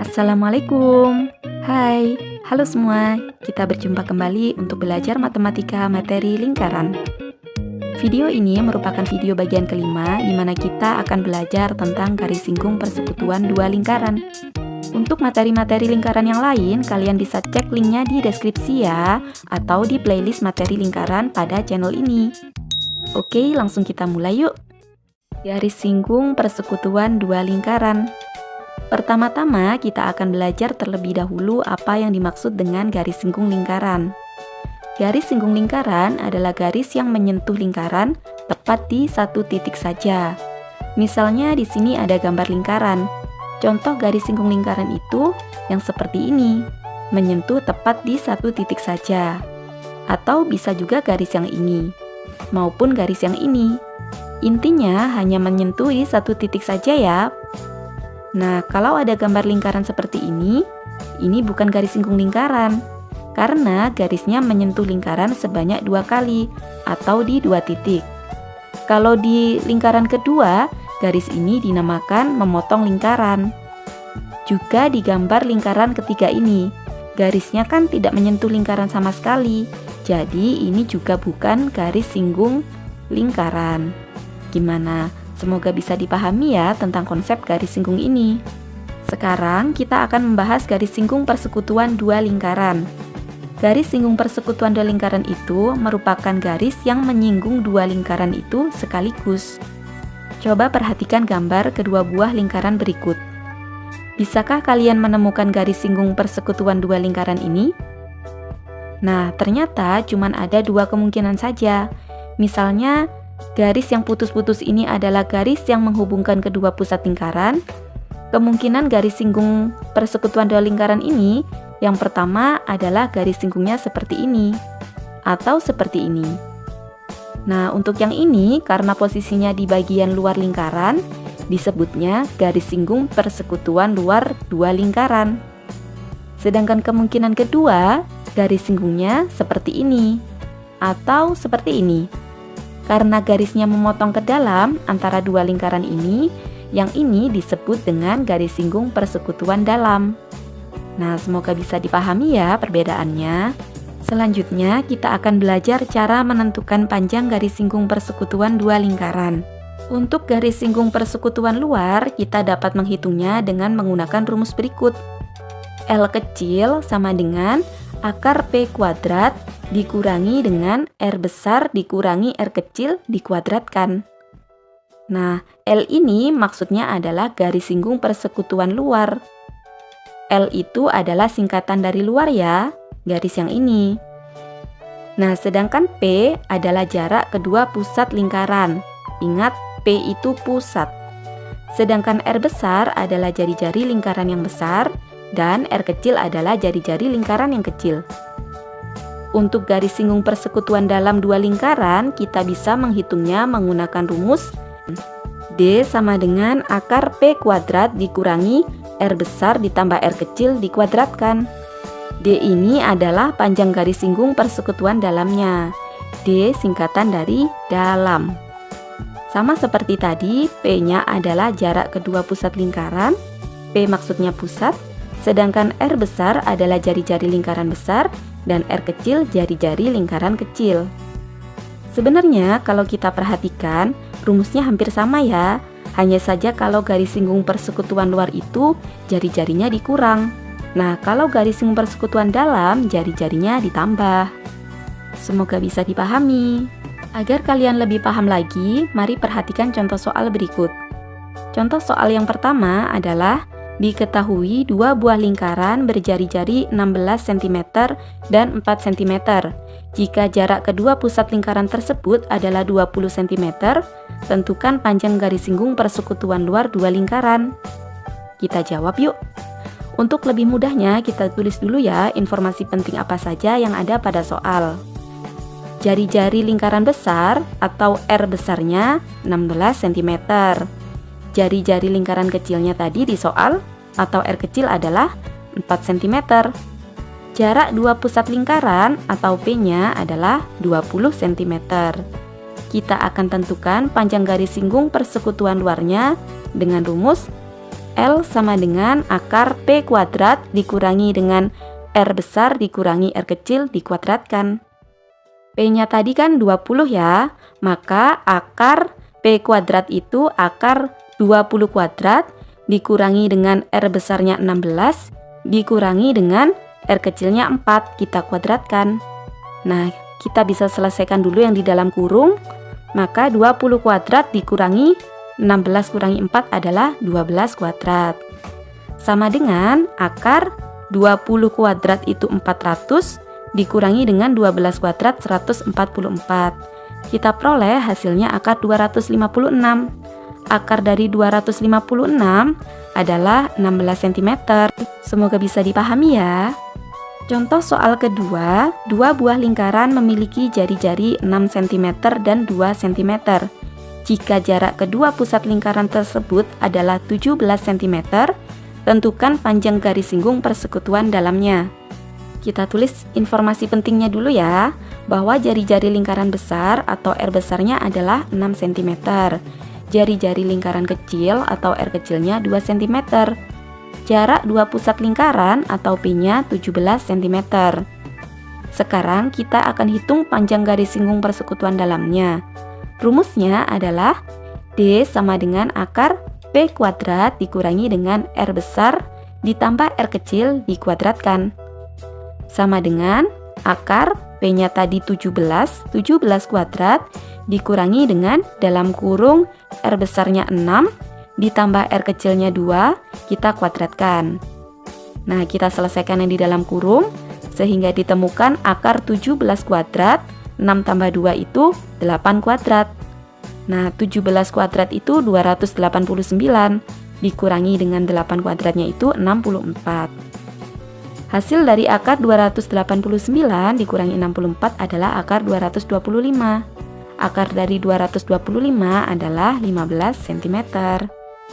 Assalamualaikum. Hai, halo semua. Kita berjumpa kembali untuk belajar matematika materi lingkaran. Video ini merupakan video bagian kelima di mana kita akan belajar tentang garis singgung persekutuan dua lingkaran. Untuk materi-materi lingkaran yang lain, kalian bisa cek linknya di deskripsi ya, atau di playlist materi lingkaran pada channel ini. Oke, langsung kita mulai yuk. Garis singgung persekutuan dua lingkaran. Pertama-tama, kita akan belajar terlebih dahulu apa yang dimaksud dengan garis singgung lingkaran. Garis singgung lingkaran adalah garis yang menyentuh lingkaran tepat di satu titik saja. Misalnya di sini ada gambar lingkaran. Contoh garis singgung lingkaran itu yang seperti ini, menyentuh tepat di satu titik saja. Atau bisa juga garis yang ini, maupun garis yang ini. Intinya hanya menyentuh di satu titik saja ya. Nah, kalau ada gambar lingkaran seperti ini bukan garis singgung lingkaran, karena garisnya menyentuh lingkaran sebanyak 2 kali, atau di 2 titik. Kalau di lingkaran kedua, garis ini dinamakan memotong lingkaran. Juga di gambar lingkaran ketiga ini, garisnya kan tidak menyentuh lingkaran sama sekali, jadi ini juga bukan garis singgung lingkaran. Gimana? Semoga bisa dipahami ya tentang konsep garis singgung ini. Sekarang kita akan membahas garis singgung persekutuan dua lingkaran. Garis singgung persekutuan dua lingkaran itu merupakan garis yang menyinggung dua lingkaran itu sekaligus. Coba perhatikan gambar kedua buah lingkaran berikut. Bisakah kalian menemukan garis singgung persekutuan dua lingkaran ini? Nah, ternyata cuma ada 2 kemungkinan saja. Misalnya, garis yang putus-putus ini adalah garis yang menghubungkan kedua pusat lingkaran. Kemungkinan garis singgung persekutuan dua lingkaran ini, yang pertama adalah garis singgungnya seperti ini, atau seperti ini. Nah, untuk yang ini, karena posisinya di bagian luar lingkaran, disebutnya garis singgung persekutuan luar dua lingkaran. Sedangkan kemungkinan kedua, garis singgungnya seperti ini, atau seperti ini. Karena garisnya memotong ke dalam antara dua lingkaran ini, yang ini disebut dengan garis singgung persekutuan dalam. Nah, semoga bisa dipahami ya perbedaannya. Selanjutnya, kita akan belajar cara menentukan panjang garis singgung persekutuan dua lingkaran. Untuk garis singgung persekutuan luar, kita dapat menghitungnya dengan menggunakan rumus berikut. L kecil sama dengan akar P kuadrat dikurangi dengan R besar dikurangi R kecil dikuadratkan. Nah, L ini maksudnya adalah garis singgung persekutuan luar. L itu adalah singkatan dari luar ya, garis yang ini. Nah, sedangkan P adalah jarak kedua pusat lingkaran. Ingat, P itu pusat. Sedangkan R besar adalah jari-jari lingkaran yang besar, dan R kecil adalah jari-jari lingkaran yang kecil. Untuk garis singgung persekutuan dalam dua lingkaran, kita bisa menghitungnya menggunakan rumus D sama dengan akar P kuadrat dikurangi R besar ditambah R kecil dikuadratkan. D ini adalah panjang garis singgung persekutuan dalamnya. D singkatan dari dalam. Sama seperti tadi, P-nya adalah jarak kedua pusat lingkaran, P maksudnya pusat, sedangkan R besar adalah jari-jari lingkaran besar, dan R kecil jari-jari lingkaran kecil. Sebenarnya kalau kita perhatikan, rumusnya hampir sama ya. Hanya saja kalau garis singgung persekutuan luar itu jari-jarinya dikurang. Nah, kalau garis singgung persekutuan dalam, jari-jarinya ditambah. Semoga bisa dipahami. Agar kalian lebih paham lagi, mari perhatikan contoh soal berikut. Contoh soal yang pertama adalah diketahui dua buah lingkaran berjari-jari 16 cm dan 4 cm. Jika jarak kedua pusat lingkaran tersebut adalah 20 cm, tentukan panjang garis singgung persekutuan luar dua lingkaran. Kita jawab yuk. Untuk lebih mudahnya, kita tulis dulu ya informasi penting apa saja yang ada pada soal. Jari-jari lingkaran besar atau R besarnya 16 cm. Jari-jari lingkaran kecilnya tadi di soal atau R kecil adalah 4 cm. Jarak dua pusat lingkaran atau P-nya adalah 20 cm. Kita akan tentukan panjang garis singgung persekutuan luarnya dengan rumus L sama dengan akar P kuadrat dikurangi dengan R besar dikurangi R kecil dikuadratkan. P-nya tadi kan 20 ya, maka akar P kuadrat itu akar 20 kuadrat dikurangi dengan R besarnya 16 dikurangi dengan R kecilnya 4, kita kuadratkan. Nah, kita bisa selesaikan dulu yang di dalam kurung. Maka 20 kuadrat dikurangi 16 kurangi 4 adalah 12 kuadrat. Sama dengan akar 20 kuadrat itu 400 dikurangi dengan 12 kuadrat 144. Kita peroleh hasilnya akar 256. Akar dari 256 adalah 16 cm. Semoga bisa dipahami ya. Contoh soal kedua, dua buah lingkaran memiliki jari-jari 6 cm dan 2 cm. Jika jarak kedua pusat lingkaran tersebut adalah 17 cm, tentukan panjang garis singgung persekutuan dalamnya. Kita tulis informasi pentingnya dulu ya, bahwa jari-jari lingkaran besar atau R besarnya adalah 6 cm. Jari-jari lingkaran kecil atau R kecilnya 2 cm. Jarak dua pusat lingkaran atau P-nya 17 cm. Sekarang kita akan hitung panjang garis singgung persekutuan dalamnya. Rumusnya adalah D sama dengan akar P kuadrat dikurangi dengan R besar ditambah R kecil dikuadratkan. Sama dengan akar P-nya tadi 17 kuadrat dikurangi dengan dalam kurung R besarnya 6 ditambah R kecilnya 2, kita kuadratkan. Nah, kita selesaikan yang di dalam kurung, sehingga ditemukan akar 17 kuadrat, 6 tambah 2 itu 8 kuadrat. Nah, 17 kuadrat itu 289, dikurangi dengan 8 kuadratnya itu 64. Hasil dari akar 289 dikurangi 64 adalah akar 225. Akar dari 225 adalah 15 cm.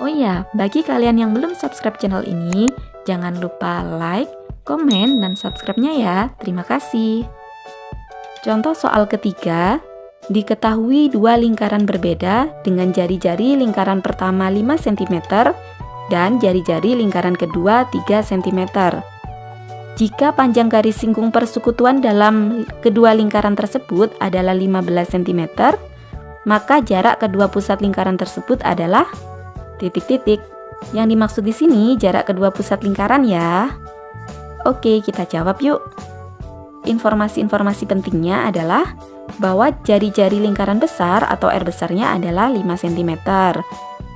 Oh iya, bagi kalian yang belum subscribe channel ini, jangan lupa like, komen, dan subscribe-nya ya. Terima kasih. Contoh soal ketiga, diketahui dua lingkaran berbeda dengan jari-jari lingkaran pertama 5 cm dan jari-jari lingkaran kedua 3 cm. Jika panjang garis singgung persekutuan dalam kedua lingkaran tersebut adalah 15 cm, maka jarak kedua pusat lingkaran tersebut adalah titik-titik. Yang dimaksud di sini jarak kedua pusat lingkaran ya. Oke, kita jawab yuk. Informasi-informasi pentingnya adalah bahwa jari-jari lingkaran besar atau R besarnya adalah 5 cm.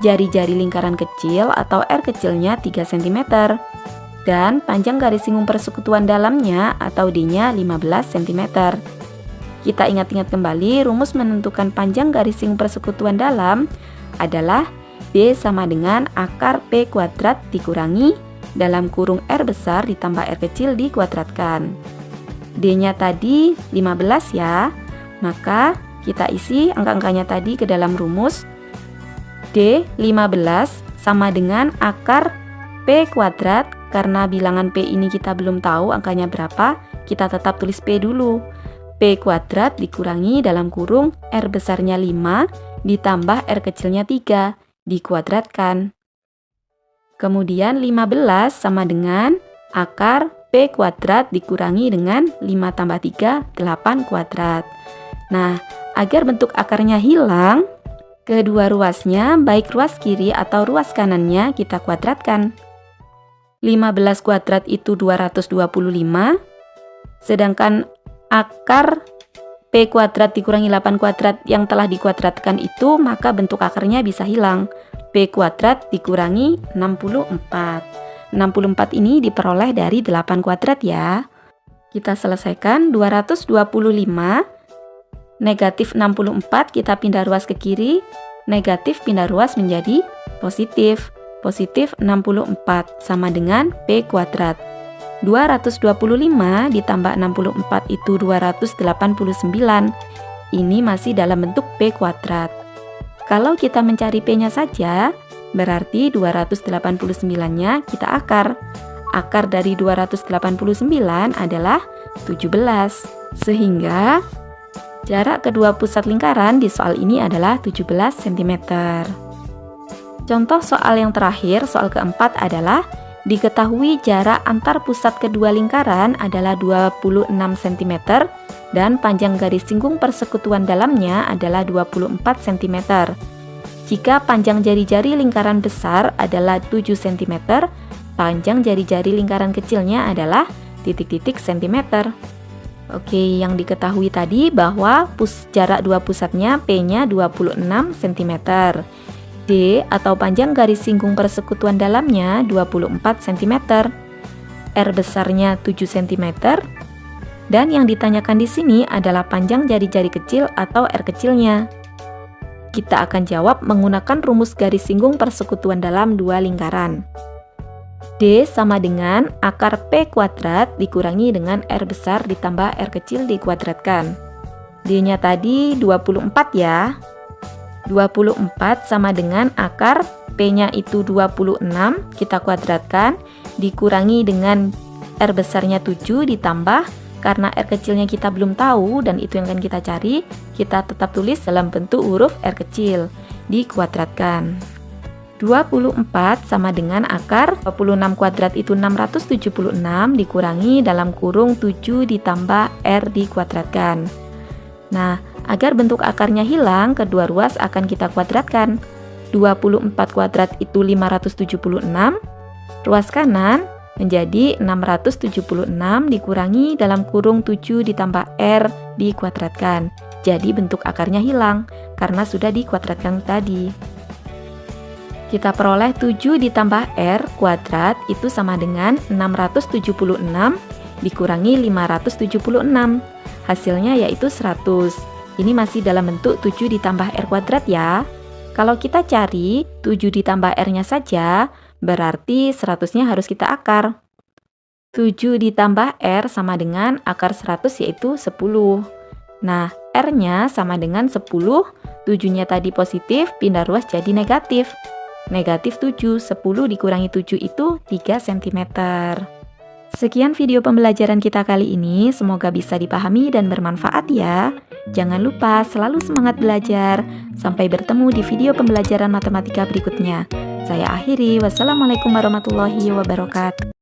Jari-jari lingkaran kecil atau R kecilnya 3 cm. Dan panjang garis singgung persekutuan dalamnya atau D-nya 15 cm. Kita ingat-ingat kembali rumus menentukan panjang garis singgung persekutuan dalam adalah D sama dengan akar P kuadrat dikurangi dalam kurung R besar ditambah R kecil dikuadratkan. D-nya tadi 15 ya, maka kita isi angka-angkanya tadi ke dalam rumus. D 15 sama dengan akar P kuadrat. Karena bilangan P ini kita belum tahu angkanya berapa, kita tetap tulis P dulu. P kuadrat dikurangi dalam kurung R besarnya 5 ditambah R kecilnya 3 dikuadratkan. Kemudian 15 sama dengan akar P kuadrat dikurangi dengan 5 tambah 3, 8 kuadrat. Nah, agar bentuk akarnya hilang, kedua ruasnya, baik ruas kiri atau ruas kanannya, kita kuadratkan. 15 kuadrat itu 225, sedangkan akar P kuadrat dikurangi 8 kuadrat yang telah dikuadratkan itu, maka bentuk akarnya bisa hilang. P kuadrat dikurangi 64. 64 ini diperoleh dari 8 kuadrat ya. Kita selesaikan. 225 negatif 64, kita pindah ruas ke kiri, negatif pindah ruas menjadi positif. Positif 64 sama dengan P kuadrat. 225 ditambah 64 itu 289. Ini masih dalam bentuk P kuadrat. Kalau kita mencari P-nya saja, berarti 289-nya kita akar. Akar dari 289 adalah 17. Sehingga jarak kedua pusat lingkaran di soal ini adalah 17 cm. Contoh soal yang terakhir, soal keempat adalah diketahui jarak antar pusat kedua lingkaran adalah 26 cm dan panjang garis singgung persekutuan dalamnya adalah 24 cm. Jika panjang jari-jari lingkaran besar adalah 7 cm, panjang jari-jari lingkaran kecilnya adalah titik-titik cm. Oke, yang diketahui tadi bahwa jarak dua pusatnya P-nya 26 cm. D atau panjang garis singgung persekutuan dalamnya 24 cm. R besarnya 7 cm. Dan yang ditanyakan di sini adalah panjang jari-jari kecil atau R kecilnya. Kita akan jawab menggunakan rumus garis singgung persekutuan dalam dua lingkaran. D sama dengan akar P kuadrat dikurangi dengan R besar ditambah R kecil dikuadratkan. D-nya tadi 24 ya. 24 sama dengan akar P-nya itu 26, kita kuadratkan, dikurangi dengan R besarnya 7 ditambah, karena R kecilnya kita belum tahu dan itu yang akan kita cari, kita tetap tulis dalam bentuk huruf R kecil, dikuadratkan. 24 sama dengan akar 26 kuadrat itu 676 dikurangi dalam kurung 7 ditambah R dikuadratkan. Nah, agar bentuk akarnya hilang, kedua ruas akan kita kuadratkan. 24 kuadrat itu 576, ruas kanan menjadi 676 dikurangi dalam kurung 7 ditambah R dikuadratkan. Jadi bentuk akarnya hilang, karena sudah dikuadratkan tadi. Kita peroleh 7 ditambah R kuadrat itu sama dengan 676 dikurangi 576. Hasilnya yaitu 100. Ini masih dalam bentuk 7 ditambah R kuadrat ya. Kalau kita cari 7 ditambah R-nya saja, berarti 100-nya harus kita akar. 7 ditambah R sama dengan akar 100 yaitu 10. Nah, R-nya sama dengan 10, 7-nya tadi positif, pindah ruas jadi negatif. Negatif 7, 10 dikurangi 7 itu 3 cm. Sekian video pembelajaran kita kali ini, semoga bisa dipahami dan bermanfaat ya. Jangan lupa selalu semangat belajar. Sampai bertemu di video pembelajaran matematika berikutnya. Saya akhiri, wassalamualaikum warahmatullahi wabarakatuh.